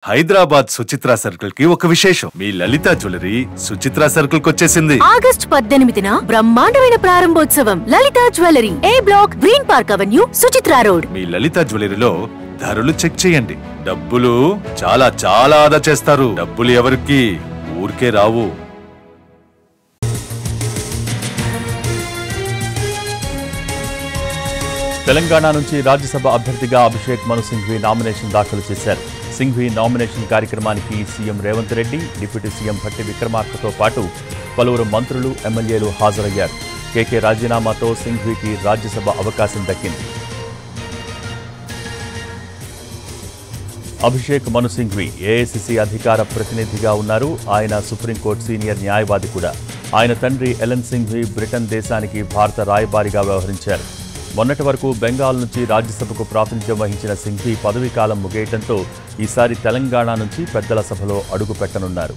Hyderabad Suchitra circle కి ఒక విశేషం. మీ లలిత జ్యువెలరీ సుచిత్ర సర్కిల్ కి వచ్చేసింది. ఆగస్ట్ 18న బ్రహ్మాండమైన ప్రారంభోత్సవం. Lalitha jewellery, A block, green park avenue, Suchitra road. మీ లలిత జ్యువెలరీలో ధరలు చెక్ చేయండి. డబ్బులు చాలా చాలా ఆదా చేస్తారు. డబ్బులు ఎవరికి ఊరికే రావు. తెలంగాణ నుంచి రాజ్యసభ అభ్యర్థిగా అభిషేక్ మను సింఘ్వి నామినేషన్ దాఖలు చేశారు. సింఘ్వి నామినేషన్ కార్యక్రమానికి CM Revanth Reddy, deputy CM Bhatti విక్రమార్కతో పాటు పలువురు మంత్రులు, ఎమ్మెల్యేలు హాజరయ్యారు. కేకే రాజీనామాతో సింఘ్వికి రాజ్యసభ అవకాశం దక్కింది. అభిషేక్ మను సింఘ్వి ఏఐసీసీ అధికార ప్రతినిధిగా ఉన్నారు. ఆయన సుప్రీంకోర్టు సీనియర్ న్యాయవాది కూడా. ఆయన తండ్రి ఎలన్ సింఘ్వి బ్రిటన్ దేశానికి భారత రాయబారిగా వ్యవహరించారు. మొన్నటి వరకు బెంగాల్ నుంచి రాజ్యసభకు ప్రాతినిధ్యం వహించిన సింఘ్వి పదవీకాలం ముగియటంతో ఈసారి తెలంగాణ నుంచి పెద్దల సభలో అడుగు పెట్టనున్నారు.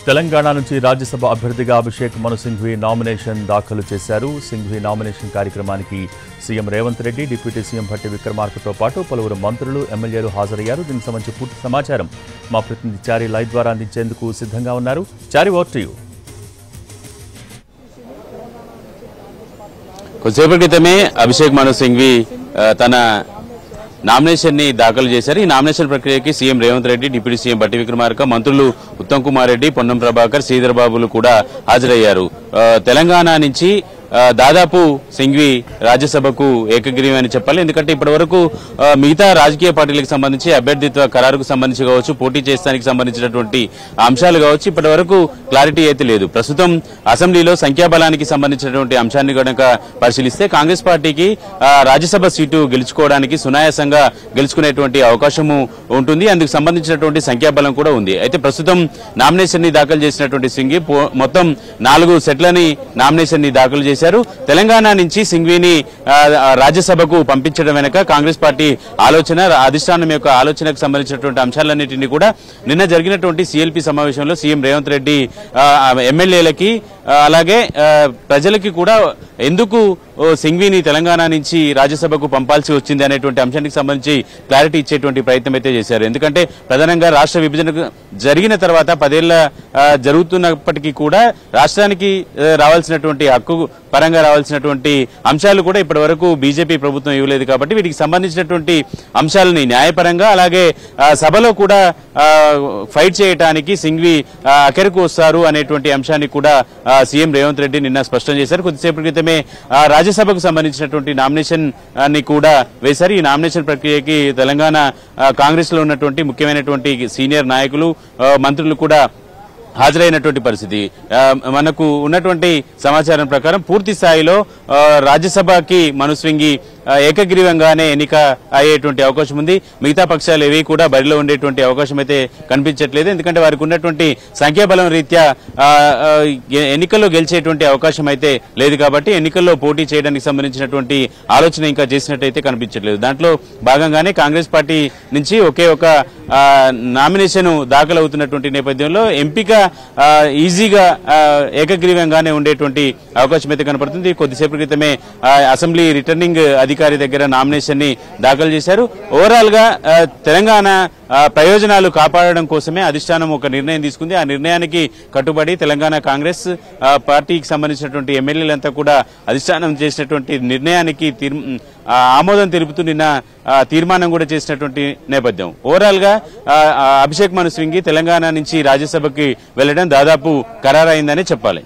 తెలంగాణ నుంచి రాజ్యసభ అభ్యర్థిగా అభిషేక్ మను సింఘ్వి నామినేషన్ దాఖలు చేశారు. సింఘ్వి నామినేషన్ కార్యక్రమానికి CM Revanth Reddy, deputy CM Bhatti విక్రమార్కతో పాటు పలువురు మంత్రులు, ఎమ్మెల్యేలు హాజరయ్యారు. దీనికి సంబంధించి పూర్తి సమాచారం మా ప్రతినిధి చారి లైవ్ ద్వారా అందించేందుకు సిద్ధంగా ఉన్నారు. చారి, ఓవర్ టు యు. కొద్దిసేపటి క్రితమే అభిషేక్ మను సింఘ్వి తన నామినేషన్ ని దాఖలు చేశారు. ఈ నామినేషన్ ప్రక్రియకి CM Revanth Reddy, deputy CM Bhatti Vikramarka, మంత్రులు ఉత్తమ్ కుమార్ రెడ్డి, పొన్నం ప్రభాకర్, శ్రీధర్ బాబులు కూడా హాజరయ్యారు. తెలంగాణ నుంచి దాదాపు సింఘ్వి రాజ్యసభకు ఏకగ్రీవం అని చెప్పాలి. ఎందుకంటే ఇప్పటి వరకు మిగతా రాజకీయ పార్టీలకు సంబంధించి అభ్యర్థిత్వ ఖరారుకు సంబంధించి కావచ్చు, పోటీ చేస్తానికి సంబంధించినటువంటి అంశాలు కావచ్చు, ఇప్పటి వరకు క్లారిటీ అయితే లేదు. ప్రస్తుతం అసెంబ్లీలో సంఖ్యాబలానికి సంబంధించినటువంటి అంశాన్ని కనుక పరిశీలిస్తే కాంగ్రెస్ పార్టీకి రాజ్యసభ సీటు గెలుచుకోవడానికి సునాయాసంగా గెలుచుకునేటువంటి అవకాశము ఉంటుంది. అందుకు సంబంధించినటువంటి సంఖ్యాబలం కూడా ఉంది. అయితే ప్రస్తుతం నామినేషన్ ని దాఖలు చేసినటువంటి సింఘ్వి మొత్తం 4 సెట్లని నామినేషన్ ని దాఖలు చేశారు. తెలంగాణ నుంచి సింఘ్విని రాజ్యసభకు పంపించడం వెనుక కాంగ్రెస్ పార్టీ ఆలోచన, అధిష్టానం యొక్క ఆలోచనకు సంబంధించినటువంటి అంశాలన్నింటినీ కూడా నిన్న జరిగినటువంటి సిఎల్పి సమావేశంలో సీఎం రేవంత్ రెడ్డి ఎమ్మెల్యేలకి అలాగే ప్రజలకి కూడా ఎందుకు సింఘ్విని తెలంగాణ నుంచి రాజ్యసభకు పంపాల్సి వచ్చింది అనేటువంటి అంశానికి సంబంధించి క్లారిటీ ఇచ్చేటువంటి ప్రయత్నం అయితే చేశారు. ఎందుకంటే ప్రధానంగా రాష్ట్ర విభజన జరిగిన తర్వాత 10 ఏళ్ల జరుగుతున్నప్పటికీ కూడా రాష్ట్రానికి రావాల్సినటువంటి హక్కు పరంగా రావాల్సినటువంటి అంశాలు కూడా ఇప్పటి వరకు బీజేపీ ప్రభుత్వం ఇవ్వలేదు. కాబట్టి వీటికి సంబంధించినటువంటి అంశాలని న్యాయపరంగా అలాగే సభలో కూడా ఫైట్ చేయడానికి సింఘ్వి అఖెరకు వస్తారు అనేటువంటి అంశాన్ని కూడా సీఎం రేవంత్ రెడ్డి నిన్న స్పష్టం చేశారు. కొద్దిసేపటి క్రితమే రాజ్యసభకు సంబంధించినటువంటి నామినేషన్ ని కూడా వేశారు. ఈ నామినేషన్ ప్రక్రియకి తెలంగాణ కాంగ్రెస్ లో ఉన్నటువంటి ముఖ్యమైనటువంటి సీనియర్ నాయకులు, మంత్రులు కూడా హాజరైనటువంటి పరిస్థితి. మనకు ఉన్నటువంటి సమాచారం ప్రకారం పూర్తి స్థాయిలో రాజ్యసభకి మను సింఘ్వి ఏకగ్రీవంగానే ఎన్నిక అయ్యేటువంటి అవకాశం ఉంది. మిగతా పక్షాలు ఏవి కూడా బరిలో ఉండేటువంటి అవకాశం అయితే కనిపించట్లేదు. ఎందుకంటే వారికి ఉన్నటువంటి సంఖ్యాబలం రీత్యా ఎన్నికల్లో గెలిచేటువంటి అవకాశం అయితే లేదు. కాబట్టి ఎన్నికల్లో పోటీ చేయడానికి సంబంధించినటువంటి ఆలోచన ఇంకా చేసినట్టయితే కనిపించట్లేదు. దాంట్లో భాగంగానే కాంగ్రెస్ పార్టీ నుంచి ఒకే ఒక నామినేషన్ దాఖలు అవుతున్నటువంటి నేపథ్యంలో ఎంపిక ఈజీగా ఏకగ్రీవంగానే ఉండేటువంటి అవకాశం అయితే కనపడుతుంది. కొద్దిసేపటి క్రితమే అసెంబ్లీ రిటర్నింగ్ అధికారి దగ్గర నామినేషన్ ని దాఖలు చేశారు. ఓవరాల్ గా తెలంగాణ ప్రయోజనాలు కాపాడడం కోసమే అధిష్టానం ఒక నిర్ణయం తీసుకుంది. ఆ నిర్ణయానికి కట్టుబడి తెలంగాణ కాంగ్రెస్ పార్టీకి సంబంధించినటువంటి ఎమ్మెల్యేలంతా కూడా అధిష్టానం చేసినటువంటి నిర్ణయానికి ఆమోదం తెలుపుతూ నిన్న తీర్మానం కూడా చేసినటువంటి నేపథ్యం. ఓవరాల్ గా అభిషేక్ మను సింఘ్వి తెలంగాణ నుంచి రాజ్యసభకి వెళ్లడం దాదాపు ఖరారైందని చెప్పాలి.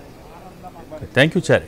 Thank you Chari.